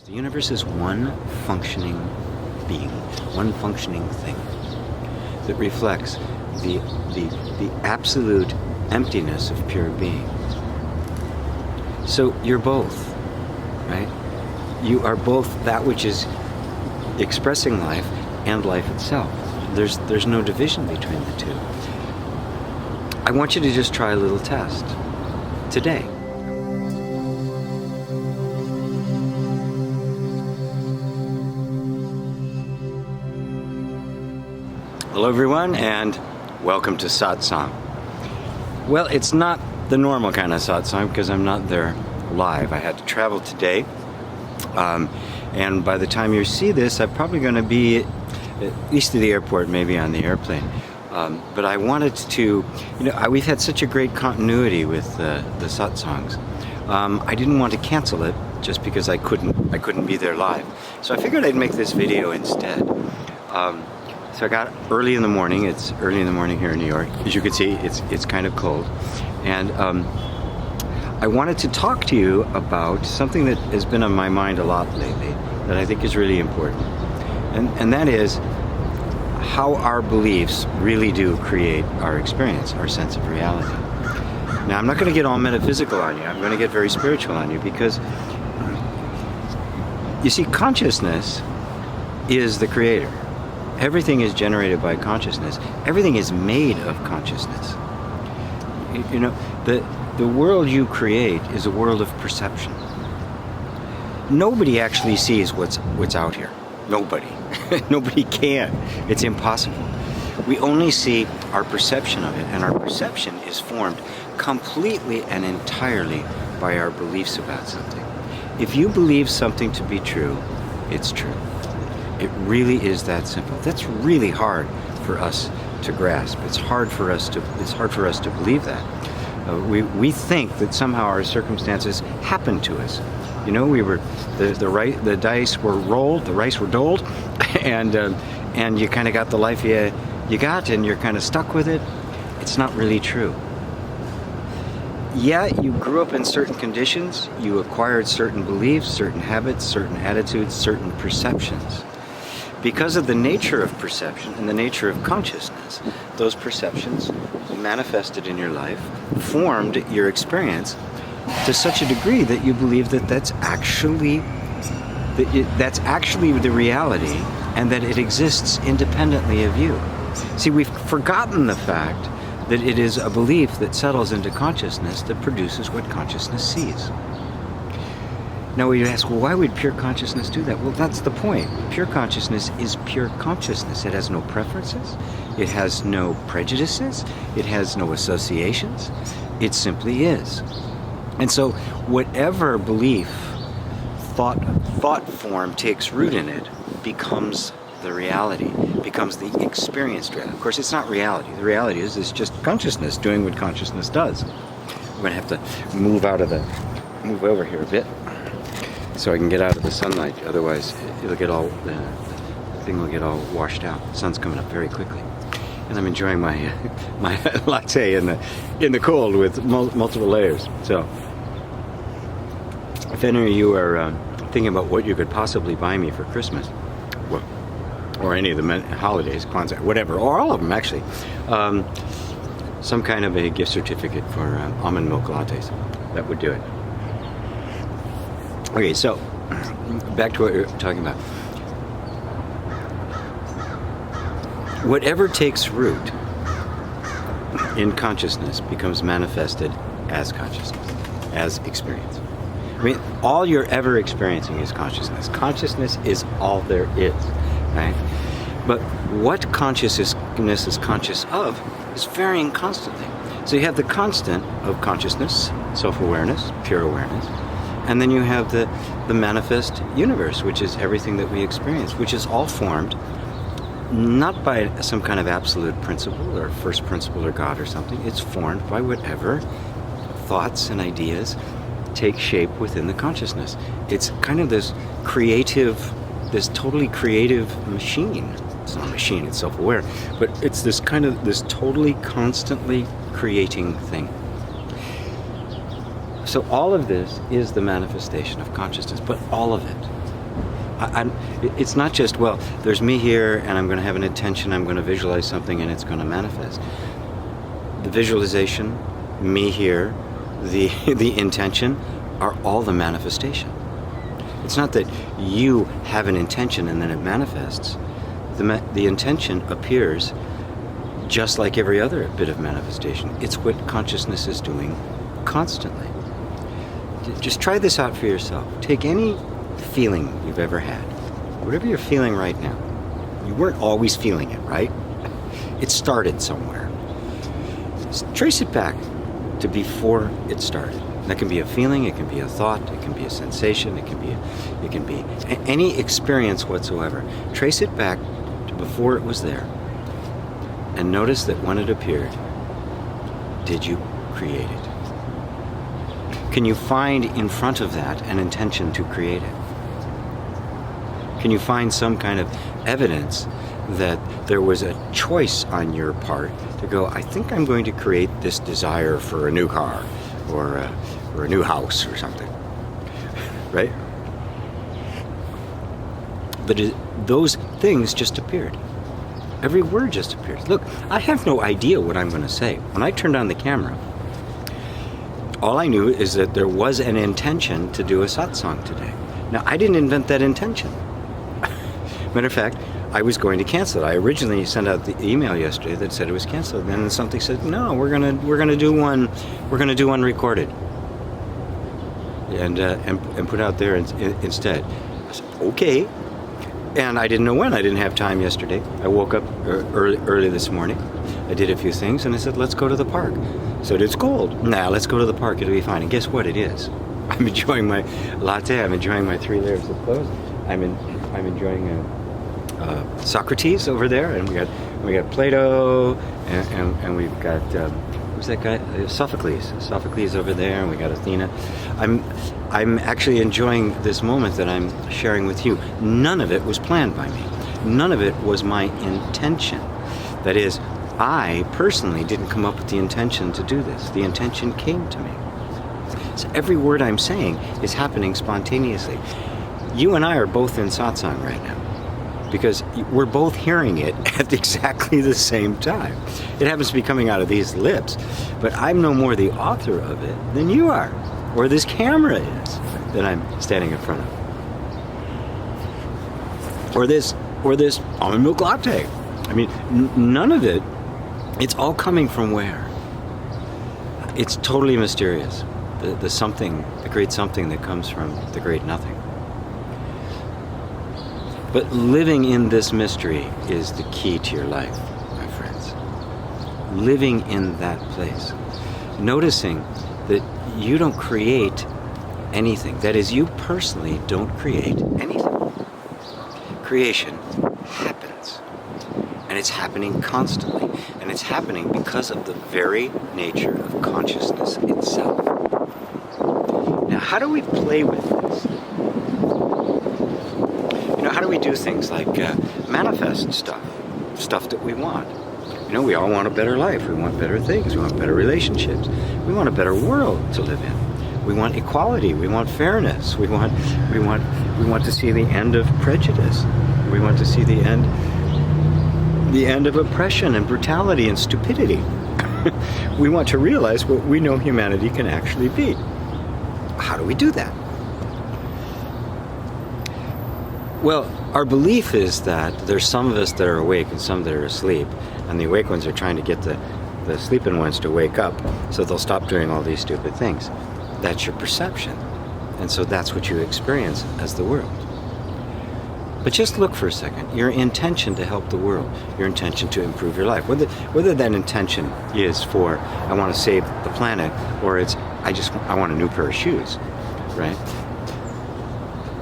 The universe is one functioning being, one functioning thing that reflects the absolute emptiness of pure being. So you're both, right? You are both that which is expressing life and life itself. There's no division between the two. I want you to just try a little test today. Hello everyone, and welcome to Satsang. Well, it's not the normal kind of Satsang because I'm not there live. I had to travel today, and by the time you see this, I'm probably going to be at least to the airport, maybe on the airplane. But I wanted to, we've had such a great continuity with the Satsangs. I didn't want to cancel it just because I couldn't be there live. So I figured I'd make this video instead. So I got early in the morning. It's early in the morning here in New York. As you can see, it's kind of cold. And I wanted to talk to you about something that has been on my mind a lot lately that I think is really important. And that is how our beliefs really do create our experience, our sense of reality. Now, I'm not going to get all metaphysical on you. I'm going to get very spiritual on you because, you see, consciousness is the creator. Everything is generated by consciousness. Everything is made of consciousness. The world you create is a world of perception. Nobody actually sees what's out here. Nobody. Nobody can. It's impossible. We only see our perception of it, and our perception is formed completely and entirely by our beliefs about something. If you believe something to be true, it's true. It really is that simple. That's really hard for us to grasp. It's hard for us to believe that. We think that somehow our circumstances happened to us. We were the dice were rolled, the rice were doled, and you kind of got the life you got, and you're kind of stuck with it. It's not really true. Yeah, you grew up in certain conditions. You acquired certain beliefs, certain habits, certain attitudes, certain perceptions. Because of the nature of perception and the nature of consciousness, those perceptions manifested in your life formed your experience to such a degree that you believe that that's actually the reality and that it exists independently of you. See, we've forgotten the fact that it is a belief that settles into consciousness that produces what consciousness sees. Now you ask, well, why would pure consciousness do that? Well, that's the point. Pure consciousness is pure consciousness. It has no preferences. It has no prejudices. It has no associations. It simply is. And so whatever belief, thought form takes root in it becomes the reality, becomes the experienced reality. Of course, it's not reality. The reality is it's just consciousness doing what consciousness does. We're going to have to move over here a bit so I can get out of the sunlight. Otherwise, the thing will get all washed out. The sun's coming up very quickly, and I'm enjoying my latte in the cold with multiple layers. So, if any of you are thinking about what you could possibly buy me for Christmas, well, or any of the holidays, Kwanzaa, whatever, or all of them actually, some kind of a gift certificate for almond milk lattes, that would do it. Okay, so back to what we were talking about. Whatever takes root in consciousness becomes manifested as consciousness, as experience. I mean, all you're ever experiencing is consciousness. Consciousness is all there is, right? But what consciousness is conscious of is varying constantly. So you have the constant of consciousness, self-awareness, pure awareness. And then you have the manifest universe, which is everything that we experience, which is all formed not by some kind of absolute principle or first principle or God or something. It's formed by whatever thoughts and ideas take shape within the consciousness. It's kind of this totally creative machine. It's not a machine, it's self-aware, but it's this totally constantly creating thing. So all of this is the manifestation of consciousness, but all of it. It's not just, well, there's me here and I'm going to have an intention, I'm going to visualize something and it's going to manifest. The visualization, me here, the intention are all the manifestation. It's not that you have an intention and then it manifests. The intention appears just like every other bit of manifestation. It's what consciousness is doing constantly. Just try this out for yourself. Take any feeling you've ever had, whatever you're feeling right now. You weren't always feeling it, right? It started somewhere. Just trace it back to before it started. That can be a feeling, it can be a thought, it can be a sensation, it can be any experience whatsoever. Trace it back to before it was there, and notice that when it appeared, did you create it? Can you find in front of that an intention to create it? Can you find some kind of evidence that there was a choice on your part to go, I think I'm going to create this desire for a new car or a new house or something, right? But those things just appeared. Every word just appeared. Look, I have no idea what I'm going to say. When I turned on the camera, all I knew is that there was an intention to do a satsang today. Now, I didn't invent that intention. Matter of fact, I was going to cancel it. I originally sent out the email yesterday that said it was canceled, and then something said, "No, we're gonna do one recorded, and put out there instead." I said, "Okay," and I didn't know when. I didn't have time yesterday. I woke up early this morning. I did a few things, and I said, "Let's go to the park." I said, "It's cold." "Nah, let's go to the park. It'll be fine." And guess what? It is. I'm enjoying my latte. I'm enjoying my 3 layers of clothes. I'm enjoying Socrates over there, and we got Plato, and we've got who's that guy? Sophocles over there, and we got Athena. I'm actually enjoying this moment that I'm sharing with you. None of it was planned by me. None of it was my intention. That is, I personally didn't come up with the intention to do this. The intention came to me. So every word I'm saying is happening spontaneously. You and I are both in satsang right now, because we're both hearing it at exactly the same time. It happens to be coming out of these lips, but I'm no more the author of it than you are, or this camera is that I'm standing in front of, or this almond milk latte. I mean, none of it. It's all coming from where? It's totally mysterious. The something, the great something that comes from the great nothing. But living in this mystery is the key to your life, my friends. Living in that place. Noticing that you don't create anything. That is, you personally don't create anything. Creation happens. And it's happening constantly. And it's happening because of the very nature of consciousness itself. Now, how do we play with this? How do we do things like manifest stuff that we want? We all want a better life. We want better things. We want better relationships. We want a better world to live in. We want equality. We want fairness. We want to see the end of prejudice. We want to see the end of oppression and brutality and stupidity. We want to realize what we know humanity can actually be. How do we do that? Well, our belief is that there's some of us that are awake and some that are asleep, and the awake ones are trying to get the sleeping ones to wake up so they'll stop doing all these stupid things. That's your perception, and so that's what you experience as the world. But just look for a second. Your intention to help the world, your intention to improve your life, whether that intention is for, I want to save the planet, or it's, I want a new pair of shoes, right?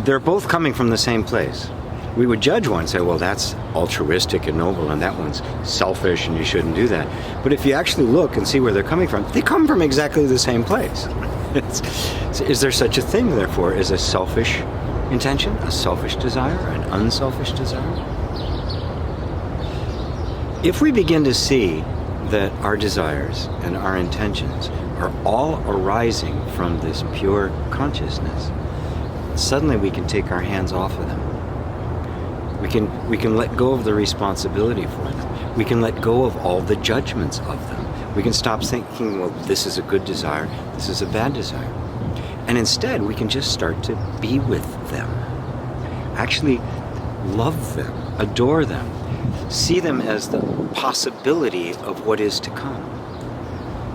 They're both coming from the same place. We would judge one and say, well, that's altruistic and noble, and that one's selfish, and you shouldn't do that. But if you actually look and see where they're coming from, they come from exactly the same place. Is there such a thing, therefore, as a selfish intention, a selfish desire, an unselfish desire? If we begin to see that our desires and our intentions are all arising from this pure consciousness, suddenly we can take our hands off of them. We can let go of the responsibility for them. We can let go of all the judgments of them. We can stop thinking, well, this is a good desire, this is a bad desire. And instead, we can just start to be with them. Actually love them, adore them, see them as the possibility of what is to come.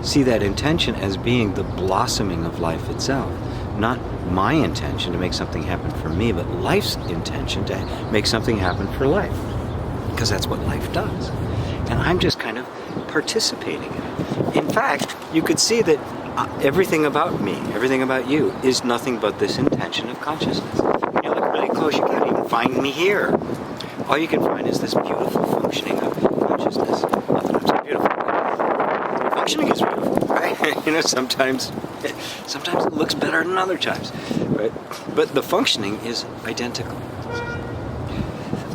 See that intention as being the blossoming of life itself. Not my intention to make something happen for me, but life's intention to make something happen for life. Because that's what life does. And I'm just kind of participating in it. In fact, you could see that everything about me, everything about you, is nothing but this intention of consciousness. When you look really close, you can't even find me here. All you can find is this beautiful functioning of consciousness. Not that I'm so beautiful. Functioning is beautiful, right? You know, sometimes it looks better than other times, right? But the functioning is identical.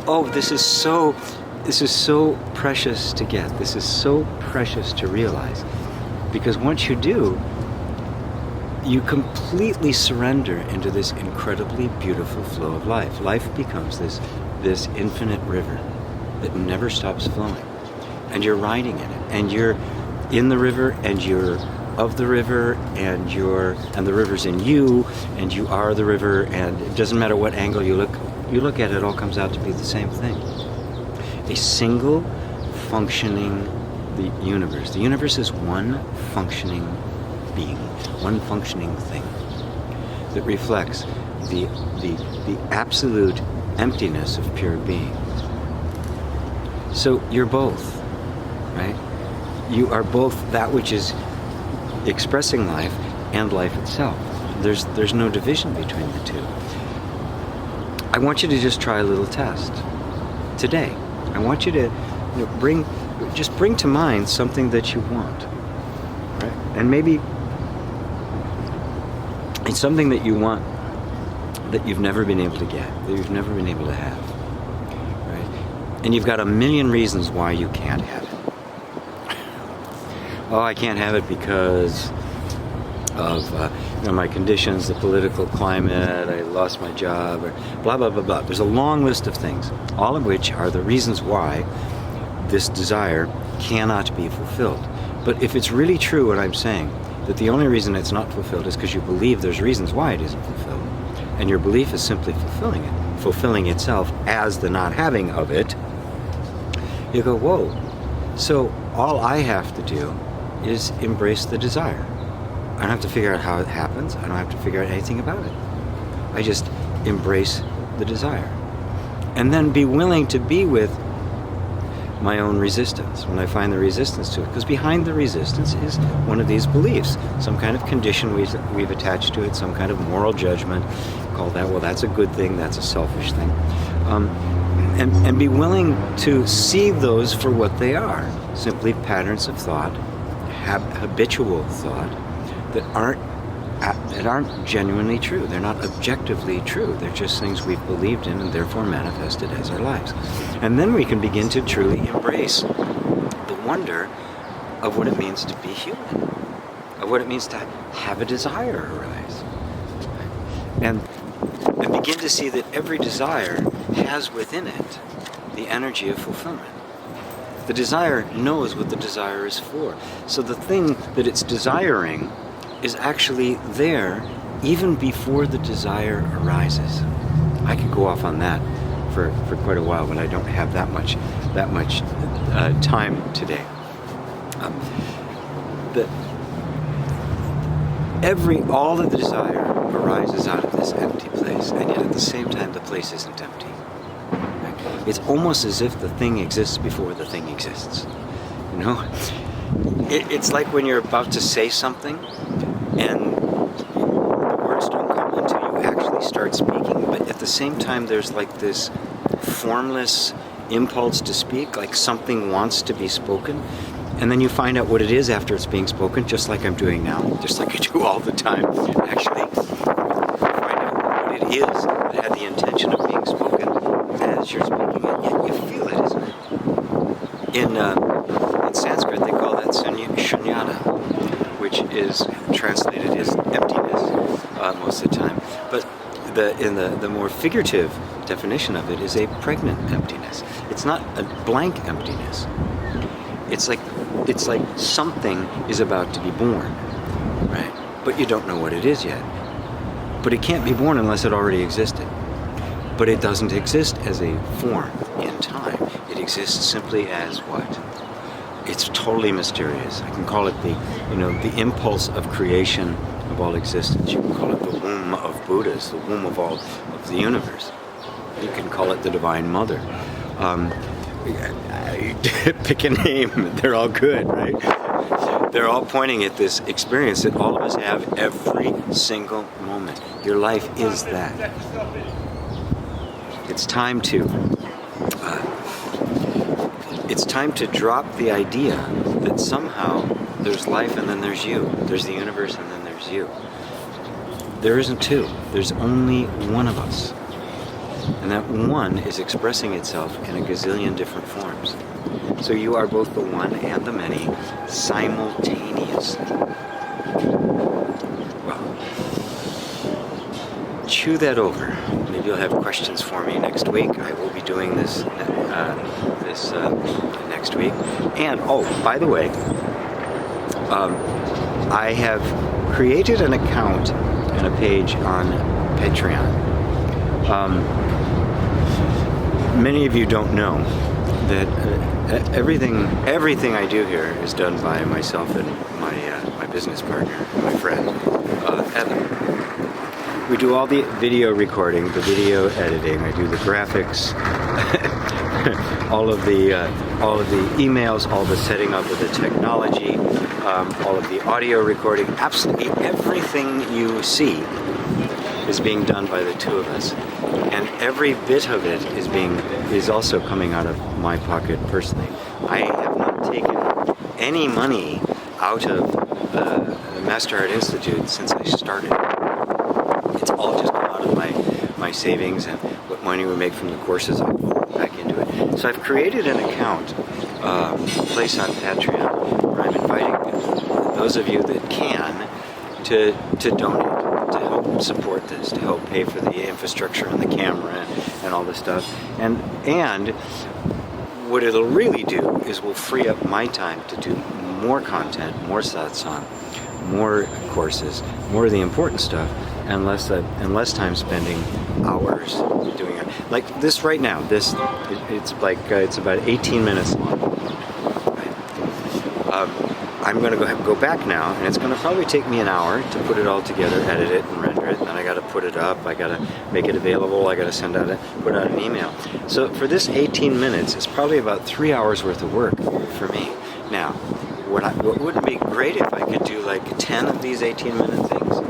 Oh, this is so precious to get. This is so precious to realize. Because once you do, you completely surrender into this incredibly beautiful flow of life. Life becomes this infinite river that never stops flowing. And you're riding in it. And you're in the river, and you're of the river, and the river's in you, and you are the river, and it doesn't matter what angle you look at, it all comes out to be the same thing. A single functioning universe. The universe is one functioning being, one functioning thing that reflects the absolute emptiness of pure being. So you're both, right? You are both that which is expressing life and life itself. There's no division between the two. I want you to just try a little test today. I want you to bring to mind something that you want, right? And maybe it's something that you want that you've never been able to get, that you've never been able to have, right? And you've got a million reasons why you can't have it. Oh, I can't have it because of my conditions, the political climate, I lost my job, or blah, blah, blah, blah. There's a long list of things, all of which are the reasons why this desire cannot be fulfilled. But if it's really true what I'm saying, that the only reason it's not fulfilled is because you believe there's reasons why it isn't fulfilled, and your belief is simply fulfilling itself as the not having of it, you go, whoa, so all I have to do is embrace the desire. I don't have to figure out how it happens. I don't have to figure out anything about it. I just embrace the desire. And then be willing to be with my own resistance when I find the resistance to it. Because behind the resistance is one of these beliefs, some kind of condition we've attached to it, some kind of moral judgment. Call that, well, that's a good thing, that's a selfish thing. And be willing to see those for what they are, simply patterns of thought, habitual thought, that aren't genuinely true. They're not objectively true. They're just things we've believed in and therefore manifested as our lives. And then we can begin to truly embrace the wonder of what it means to be human, of what it means to have a desire arise. And begin to see that every desire has within it the energy of fulfillment. The desire knows what the desire is for. So the thing that it's desiring is actually there even before the desire arises. I could go off on that for quite a while, but I don't have that much time today. All of the desire arises out of this empty place, and yet at the same time the place isn't empty. Right? It's almost as if the thing exists before the thing exists. You know? It's like when you're about to say something and the words don't come until you actually start speaking, but at the same time there's like this formless impulse to speak, like something wants to be spoken, and then you find out what it is after it's being spoken, just like I'm doing now, just like I do all the time. Actually, find out what it is that had the intention of being spoken as you're speaking it, yet you feel it, isn't it? In Sanskrit, they call that shunyata, which is translated as emptiness most of the time. But the more figurative definition of it is a pregnant emptiness. It's not a blank emptiness. It's like something is about to be born, right? But you don't know what it is yet. But it can't be born unless it already existed. But it doesn't exist as a form in time. It exists simply as what? It's totally mysterious. I can call it the impulse of creation of all existence. You can call it the womb of Buddhas, the womb of all of the universe. You can call it the Divine Mother. Pick a name. They're all good, right? They're all pointing at this experience that all of us have every single moment. Your life is that. It's time to drop the idea that somehow there's life and then there's you. There's the universe and then there's you. There isn't two. There's only one of us. And that one is expressing itself in a gazillion different forms. So you are both the one and the many simultaneously. Well, chew that over. Maybe you'll have questions for me next week. I will be doing this next week. And by the way, I have created an account and a page on Patreon. Many of you don't know that everything I do here is done by myself and my business partner, my friend, Evan. We do all the video recording, the video editing. I do the graphics, all of the emails, all the setting up of the technology, all of the audio recording. Absolutely everything you see is being done by the two of us, and every bit of it is also coming out of my pocket personally. I have not taken any money out of the MasterHEART Institute since I started. It's all just come out of my savings and what money we make from the courses. I'll put back into it. So I've created an account, a place on Patreon, where I'm inviting those of you that can to donate, to help support this, to help pay for the infrastructure and the camera and all this stuff. And what it'll really do is will free up my time to do more content, more satsang, more courses, more of the important stuff, and less time spending hours doing it. Like this right now, it's about 18 minutes long. I'm going to go back now, and it's going to probably take me an hour to put it all together, edit it, and render it. Then I got to put it up. I got to make it available. I got to put out an email. So for this 18 minutes, it's probably about 3 hours worth of work for me. Now, what would be great if I could do like 10 of these 18-minute things,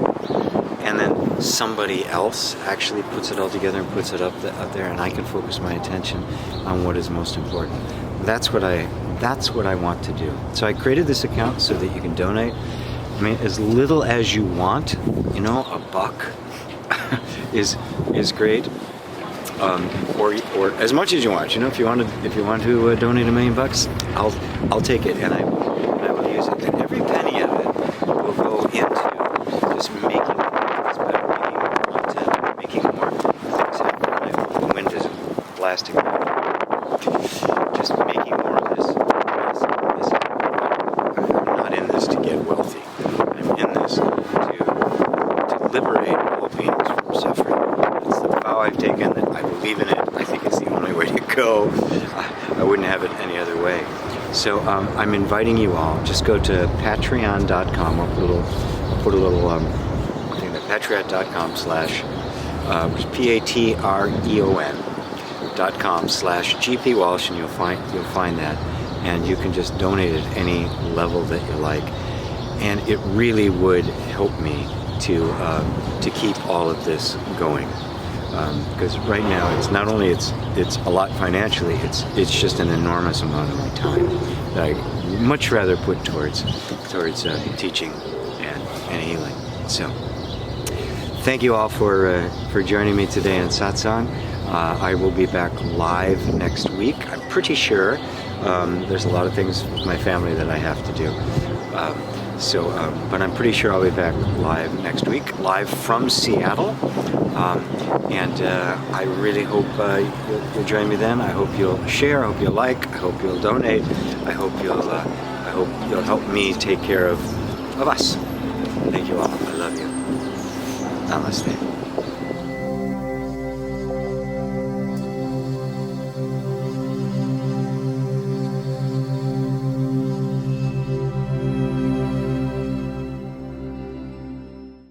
and then somebody else actually puts it all together and puts it up there, and I can focus my attention on what is most important. That's what I want to do. So I created this account so that you can donate. I mean, as little as you want, $1 is great, or as much as you want. If you want to donate $1 million, I'll take it, and I will use it. And every penny of it will go into just making better, making more content, making more things happen. The wind is blasting. Just making more of this. I'm not in this to get wealthy. I'm in this to liberate all beings from suffering. It's the vow I've taken, that I believe in it. I think it's the only way to go. I wouldn't have it any other way. So I'm inviting you all. Just go to patreon.com. I'll put a little thing there. patreon.com/GP Walsh, and you'll find that, and you can just donate at any level that you like, and it really would help me to keep all of this going, because right now it's not only it's a lot financially, it's just an enormous amount of my time that I much rather put towards teaching and healing. So thank you all for joining me today in Satsang. I will be back live next week. I'm pretty sure there's a lot of things with my family that I have to do. So, but I'm pretty sure I'll be back live next week, live from Seattle. And I really hope you'll join me then. I hope you'll share. I hope you'll like. I hope you'll donate. I hope you'll help me take care of us. Thank you all. I love you. Namaste.